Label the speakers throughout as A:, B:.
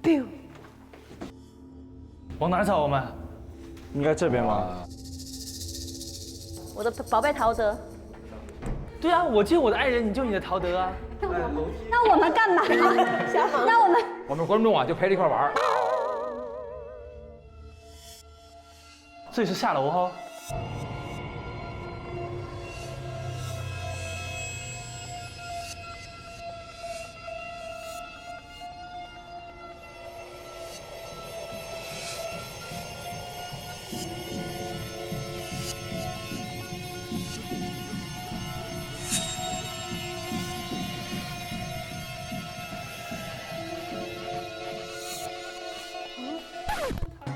A: biu。往哪走？我们
B: 应该这边吧？
C: 我的宝贝陶德，
A: 对啊，我救我的爱人，你救你的陶德啊。
D: 那我们干嘛？那
E: 我们观众啊就陪着一块玩儿。
A: 这里是下楼哈。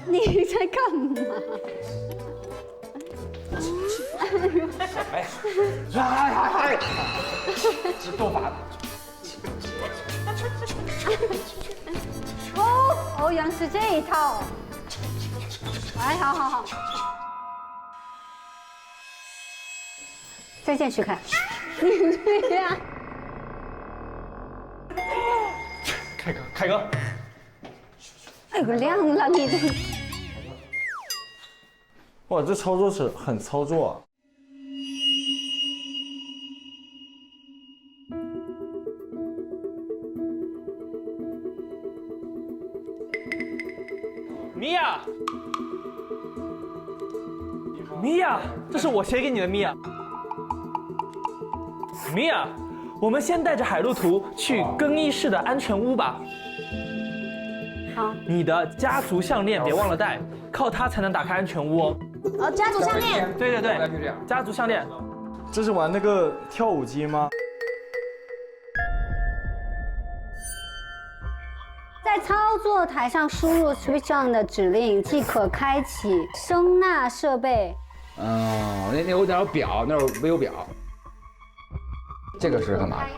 D: 你在干嘛？
E: 这斗法。
D: 哦，原来是这一套。哎，好好好。再见，徐凯。你这样。
A: 凯哥。
D: 哎呦，亮了你这。
B: 哇，这操作是很操作啊！
A: 米娅，米娅，这是我写给你的米娅。米娅，我们先带着海陆图去更衣室的安全屋吧。
D: 好。
A: 你的家族项链别忘了带，靠它才能打开安全屋哦。
C: 哦，家族项链。
A: 对对对，
E: 就这样。
A: 家族项链。
B: 这是玩那个跳舞机吗？
D: 在操作台上输入 switch on 的指令，即可开启声纳设备。
E: 那有点表，那有微有表。这个是干嘛的？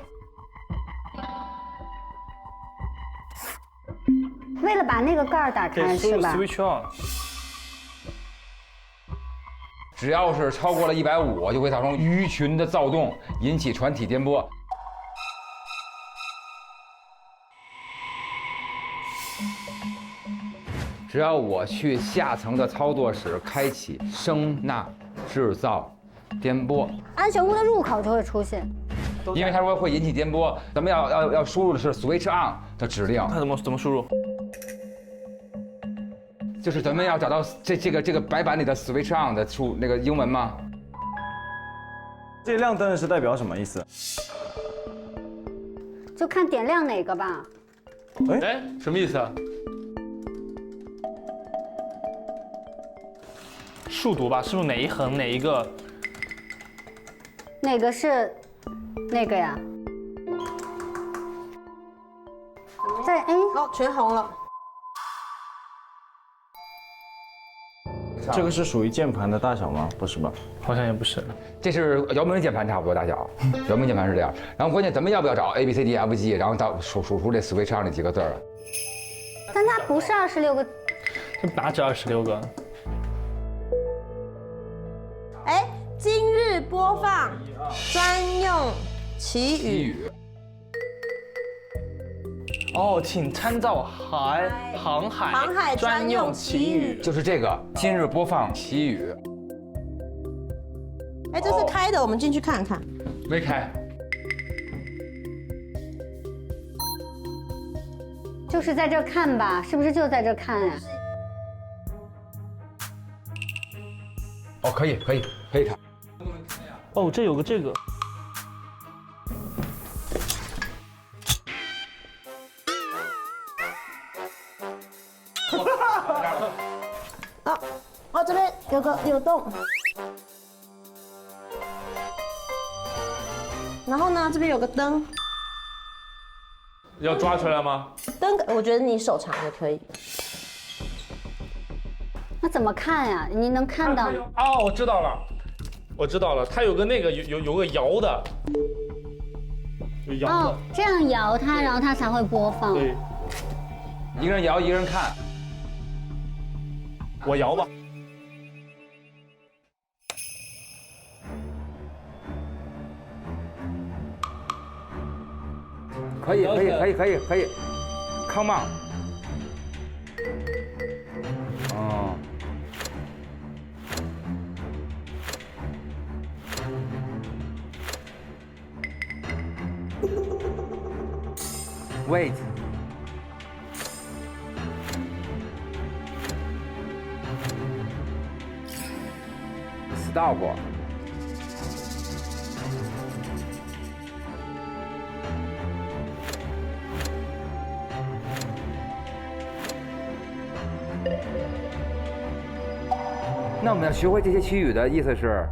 D: 为了把那个盖儿打开
A: 输入
D: 是吧？
A: switch on。
E: 只要是超过了150，就会造成鱼群的躁动，引起船体颠簸。只要我去下层的操作室开启声呐制造颠簸，
D: 安全屋的入口就会出现。
E: 因为它说会引起颠簸，咱们要输入的是 switch on 的指令。
A: 看怎么输入？
E: 就是咱们要找到这个白板里的 switch on 的那个英文吗？
B: 这亮灯是代表什么意思？
D: 就看点亮哪个吧。
A: 哎，什么意思啊？数独吧，是不是哪一横哪一个？
D: 哪个是那个呀？在哎，
C: 哦，全红了。
B: 这个是属于键盘的大小吗？不是吧？
A: 好像也不是。
E: 这是姚明键盘差不多大小，姚明键盘是这样。然后关键咱们要不要找 A B C D F G， 然后到数出这 switch on 这几个字儿？
D: 但它不是26个。
A: 这哪止26个？
C: 哎，今日播放专用祈语。
A: 哦，请参照航海专用祈语。
E: 就是这个，今日播放祈语。
C: 哎，这是开的，我们进去看看。
E: 没开。
D: 就是在这看吧，是不是就在这看呀？
E: 哦，可以看。
A: 哦，这有个这个。
C: 哦，这边有洞。然后呢，这边有个灯。
A: 要抓出来吗？
C: 灯，我觉得你手长也可以。
D: 那怎么看呀？你能看到？
A: 哦，我知道了，它有个那个有个摇的，有摇的。
D: 哦，这样摇它，然后它才会播放。
A: 对，
E: 一个人摇，一个人看。
A: 我摇吧。
E: 可以 ，Come on， Wait。Stop。那我们要学会这些区语的意思是，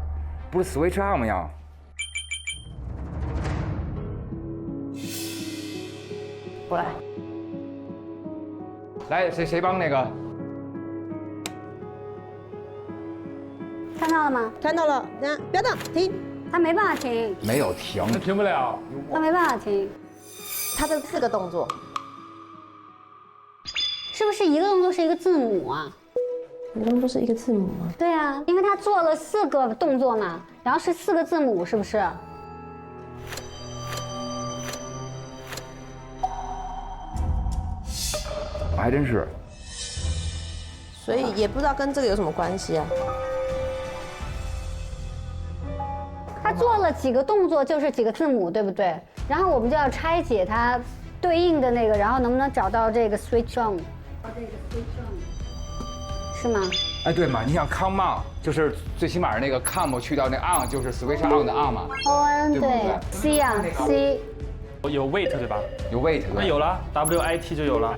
E: 不是 switch on 吗？要。
C: 过来，
E: 来，谁帮那个？
D: 看到了吗？
C: 看到了，等下不要动，停。
D: 他没办法停，
E: 没有停。
A: 那停不了。
D: 他没办法停，
C: 它这4个动作，
D: 是不是一个动作是一个字母啊？
C: 你动作是一个字母吗？
D: 对啊，因为他做了4个动作嘛，然后是4个字母，是不是？
E: 还真是。
C: 所以也不知道跟这个有什么关系啊。
D: 他做了几个动作就是几个字母，对不对？然后我们就要拆解它对应的那个，然后能不能找到这个 switch on？ 是吗？
E: 哎，对嘛，你想 come on， 就是最起码那个 come 去掉那 on， 就是 switch on 的 on 嘛。
D: on
E: 对不对
D: 对 C 啊 C，
B: 有 wait 对吧？
E: 有 wait。
B: 那有了 WIT 就有了。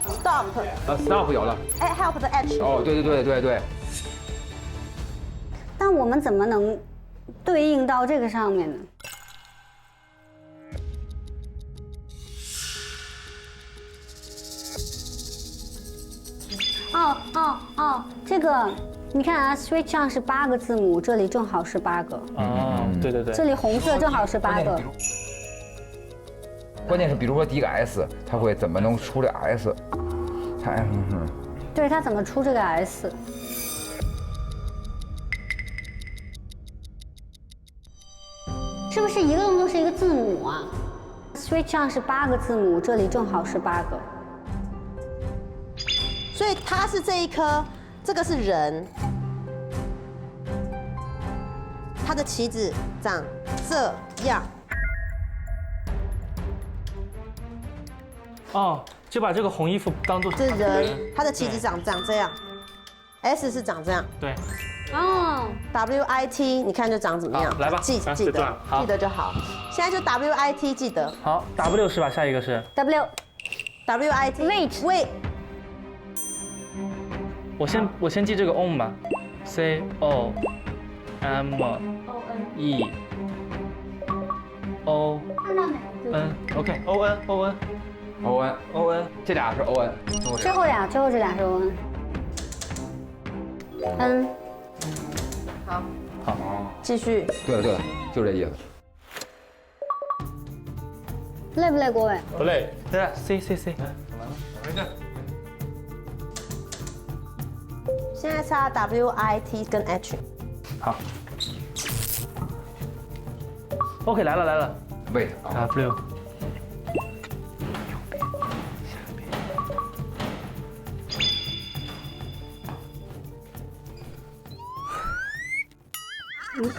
C: Stop，
E: stop 有了。
C: 哎，help 的 H。
E: 哦，对。
D: 但我们怎么能对应到这个上面呢？哦，这个你看啊 ，switch on 是8个字母，这里正好是8个，
B: 哦，对。
D: 这里红色正好是8个。
E: 关键是，比如说第一个 S， 它会怎么能出这 S？ 它
D: 对，它怎么出这个 S？ 是不是一个动作是一个字母啊 ？switch on 是8个字母，这里正好是8个。
C: 所以它是这一颗，这个是人，它的旗子长这样。
B: 哦，就把这个红衣服当做
C: 这是人，它的旗子长这样，S 是长这样。
B: 对。
D: 哦，
C: WIT 你看就长怎么样？
B: 好来吧
C: 记
B: 这
C: 得
B: 段好
C: 记得就好。现在就 WIT 记得
B: 好 W 是吧？下一个是
D: W，
C: WIT
D: Wait
C: wait
B: 我先记这个 on 吧 ，C O M E O
D: 看到哪个字？
B: N OK O N
E: O N， 这俩是 O N。
D: 最后这俩是 O N。
C: 好，继续。
E: 对了，就这意思。
D: 累不累，国伟？
A: 不累。
B: 对了 C。
C: 现在差 WIT 跟 H。
B: 好。OK 来了。
E: wait。
B: W。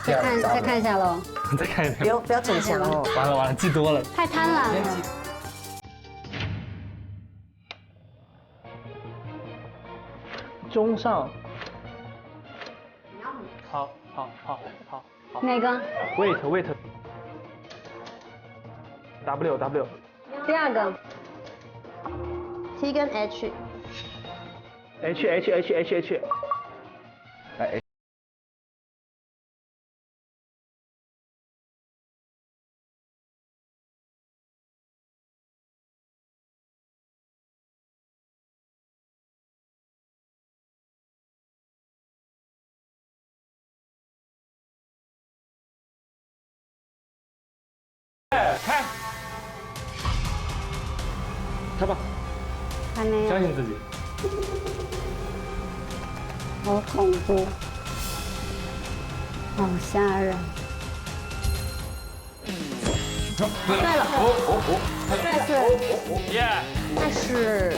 D: 再看一下喽。
B: 再看一遍。
C: 不要逞强哦。
B: 完了，记多了。
D: 太贪婪了。
B: 中上。好。
D: 哪个
B: Wait。W。
D: 第二个
C: T 跟 H。
B: H。
E: 来。
B: 开吧，
D: 还没有
B: 相，信自己。
D: 好恐怖，好吓人。
C: 对了，
B: 耶！
C: 但是